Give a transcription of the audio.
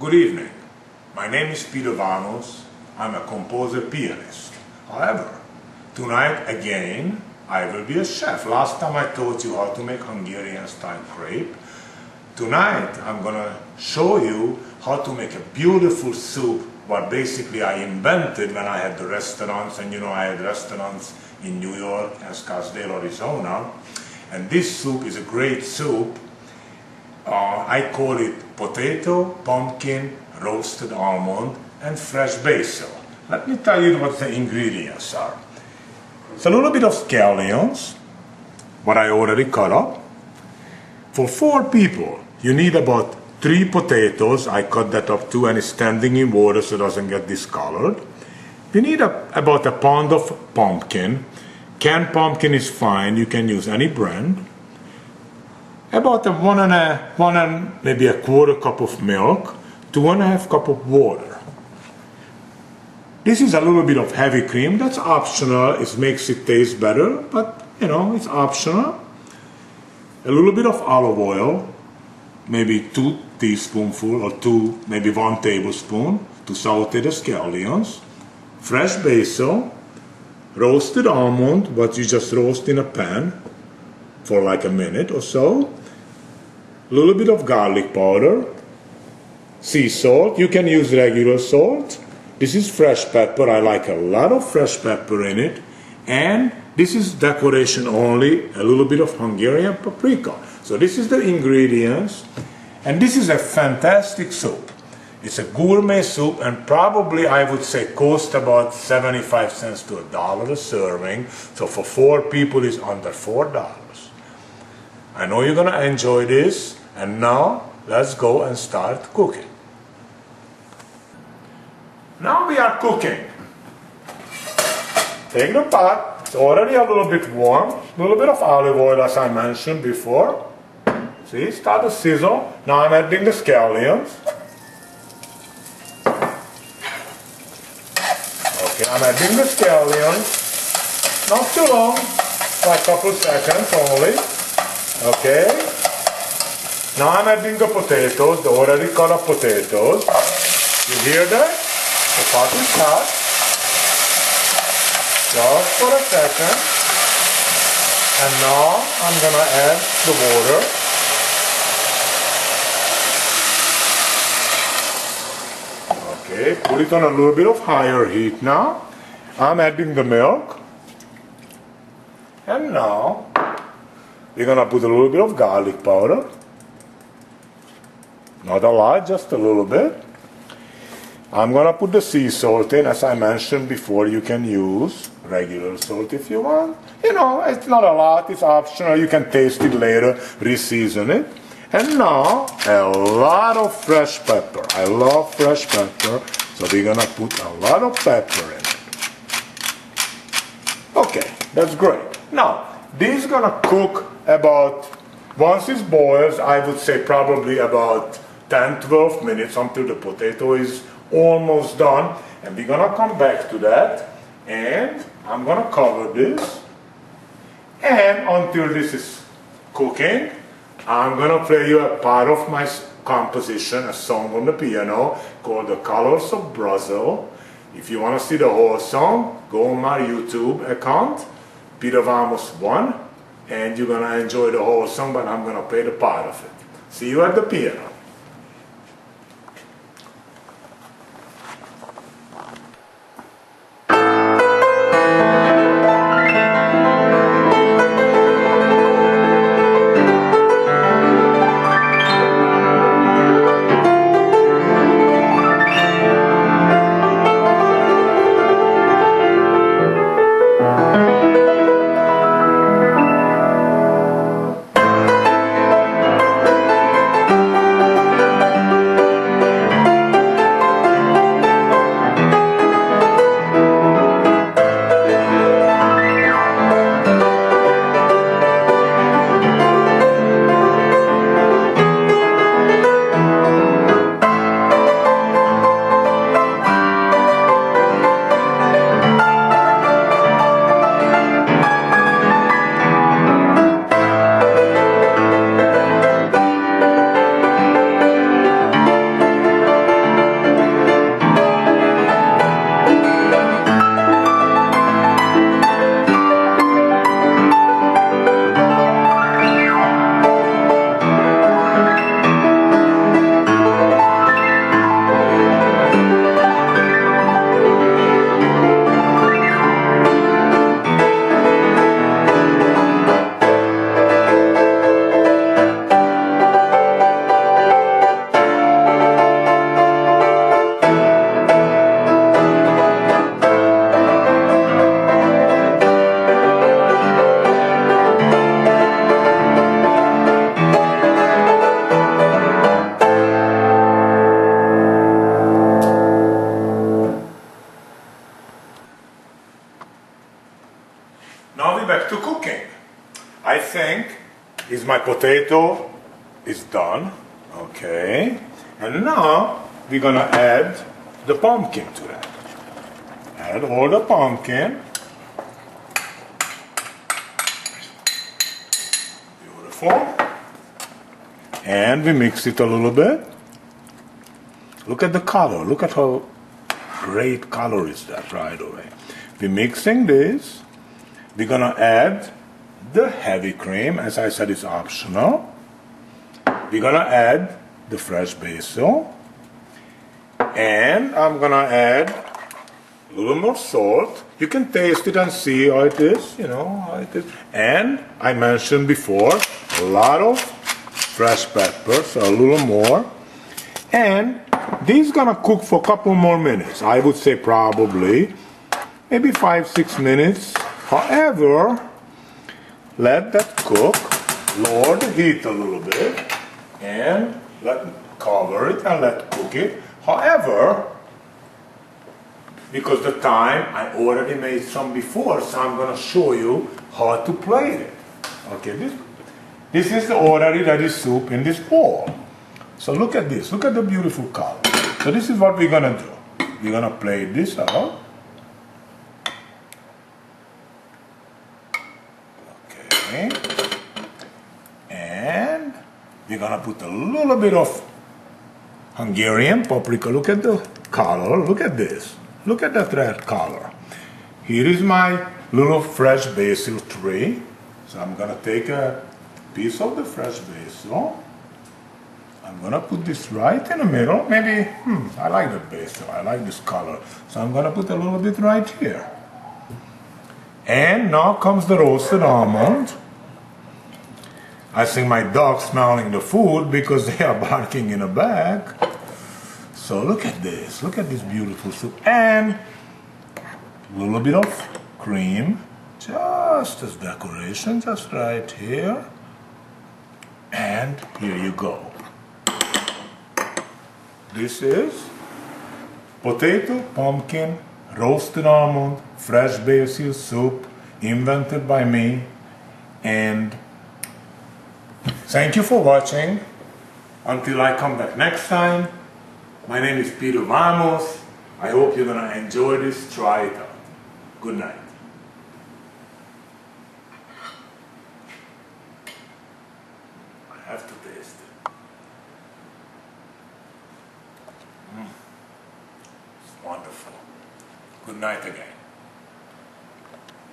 Good evening. My name is Peter Vamos. I'm a composer pianist. However, tonight again, I will be a chef. Last time I taught you how to make Hungarian style crepe. Tonight, I'm gonna show you how to make a beautiful soup, what basically I invented when I had the restaurants, and I had restaurants in New York and Scottsdale, Arizona. And this soup is a great soup. I call it potato, pumpkin, roasted almond, and fresh basil. Let me tell you what the ingredients are. It's a little bit of scallions, what I already cut up. For 4 people, you need about 3 potatoes. I cut that up too, and it's standing in water so it doesn't get discolored. You need about a pound of pumpkin. Canned pumpkin is fine, you can use any brand. About maybe a quarter cup of milk, 2.5 cup of water. This is a little bit of heavy cream. That's optional. It makes it taste better, but it's optional. A little bit of olive oil, maybe 2 teaspoonfuls or maybe 1 tablespoon to saute the scallions. Fresh basil, roasted almond, what you just roast in a pan for like a minute or so. A little bit of garlic powder, sea salt. You can use regular salt. This is fresh pepper. I like a lot of fresh pepper in it. And this is decoration only, a little bit of Hungarian paprika. So this is the ingredients. And this is a fantastic soup. It's a gourmet soup, and probably I would say cost about 75 cents to $1 a serving. So for 4 people it's under $4. I know you're gonna enjoy this, and now let's go and start cooking. Now we are cooking. Take the pot, it's already a little bit warm, a little bit of olive oil as I mentioned before. See, start to sizzle. Now I'm adding the scallions. Okay, I'm adding the scallions. Not too long, like a couple seconds only. Okay. Now I'm adding the potatoes, the already cut up potatoes. You hear that? The pot is hot. Just for a second. And now I'm gonna add the water. Okay, put it on a little bit of higher heat now. I'm adding the milk. And now we're gonna put a little bit of garlic powder. Not a lot, just a little bit. I'm gonna put the sea salt in. As I mentioned before, you can use regular salt if you want. It's not a lot, it's optional. You can taste it later, re-season it. And now, a lot of fresh pepper. I love fresh pepper, so we're gonna put a lot of pepper in it. Okay, that's great. Now, this is gonna cook about, once it boils, I would say probably about 10-12 minutes until the potato is almost done. And we're gonna come back to that, and I'm gonna cover this. And until this is cooking, I'm gonna play you a part of my composition, a song on the piano called The Colors of Brazil. If you wanna see the whole song, go on my YouTube account, Peter Vamos 1, and you're gonna enjoy the whole song, but I'm gonna play the part of it. See you at the piano. potato is done. Okay. And now we're gonna add the pumpkin to that. Add all the pumpkin. Beautiful. And we mix it a little bit. Look at the color. Look at how great color is that right away. We're mixing this. We're gonna add the heavy cream. As I said, it's optional. We're gonna add the fresh basil. And I'm gonna add a little more salt. You can taste it and see how it is, you know, how it is. And I mentioned before, a lot of fresh pepper, so a little more. And this is gonna cook for a couple more minutes. I would say probably maybe 5-6 minutes. However, let that cook. Lower the heat a little bit and cover it and let cook it. However, because the thyme I already made some before, so I'm gonna show you how to plate it. Okay, this is the already ready soup in this bowl. So look at this, look at the beautiful color. So this is what we're gonna do. We're gonna plate this out. Okay. And we're gonna put a little bit of Hungarian paprika. Look at the color, look at this. Look at that red color. Here is my little fresh basil tree. So I'm gonna take a piece of the fresh basil. I'm gonna put this right in the middle. Maybe, I like the basil, I like this color. So I'm gonna put a little bit right here. And now comes the roasted almond. I think my dog's smelling the food because they are barking in the back. So look at this beautiful soup. And a little bit of cream, just as decoration, just right here. And here you go. This is potato, pumpkin, roasted almond, fresh basil soup, invented by me. And thank you for watching. Until I come back next time, my name is Peter Vamos. I hope you're gonna enjoy this. Try it out. Good night. I have to taste it. It's wonderful. Good night again.